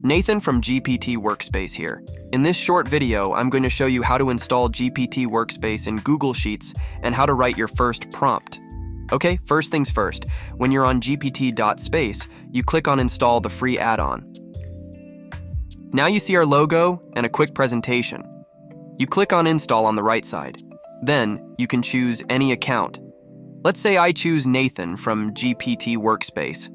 Nathan from GPT Workspace here. In this short video, I'm going to show you how to install GPT Workspace in Google Sheets and how to write your first prompt. Okay, first things first. When you're on gpt.space, you click on Install the free add-on. Now you see our logo and a quick presentation. You click on Install on the right side. Then, you can choose any account. Let's say I choose Nathan from GPT Workspace.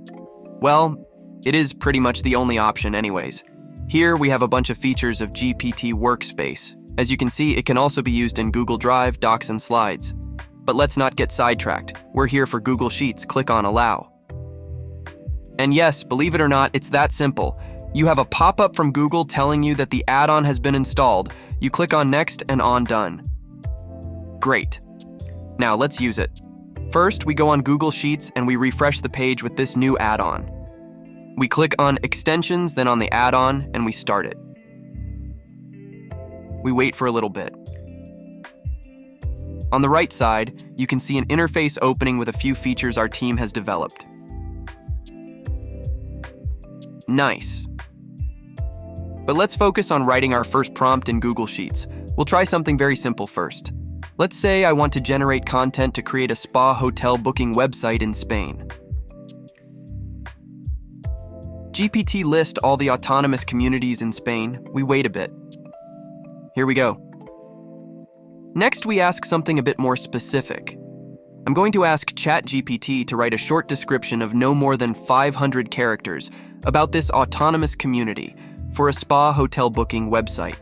Well, it is pretty much the only option anyways. Here we have a bunch of features of GPT Workspace. As you can see, it can also be used in Google Drive, Docs, and Slides. But let's not get sidetracked. We're here for Google Sheets. Click on Allow. And yes, believe it or not, it's that simple. You have a pop-up from Google telling you that the add-on has been installed. You click on Next and on Done. Great. Now let's use it. First, we go on Google Sheets and we refresh the page with this new add-on. We click on Extensions, then on the add-on, and we start it. We wait for a little bit. On the right side, you can see an interface opening with a few features our team has developed. Nice. But let's focus on writing our first prompt in Google Sheets. We'll try something very simple first. Let's say I want to generate content to create a spa hotel booking website in Spain. GPT lists all the autonomous communities in Spain. We wait a bit. Here we go. Next, we ask something a bit more specific. I'm going to ask Chat GPT to write a short description of no more than 500 characters about this autonomous community for a spa hotel booking website.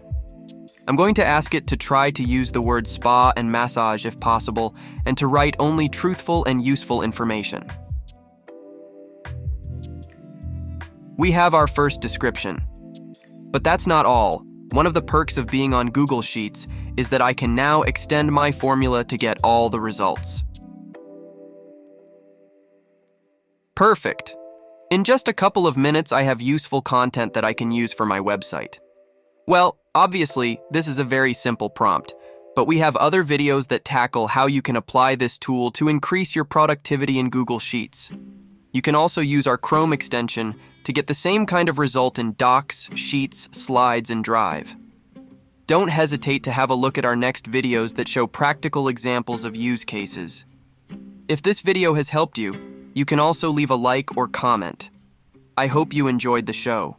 I'm going to ask it to try to use the words spa and massage if possible, and to write only truthful and useful information. We have our first description. But that's not all. One of the perks of being on Google Sheets is that I can now extend my formula to get all the results. Perfect. In just a couple of minutes, I have useful content that I can use for my website. Well, obviously, this is a very simple prompt, but we have other videos that tackle how you can apply this tool to increase your productivity in Google Sheets. You can also use our Chrome extension to get the same kind of result in Docs, Sheets, Slides, and Drive. Don't hesitate to have a look at our next videos that show practical examples of use cases. If this video has helped you, you can also leave a like or comment. I hope you enjoyed the show.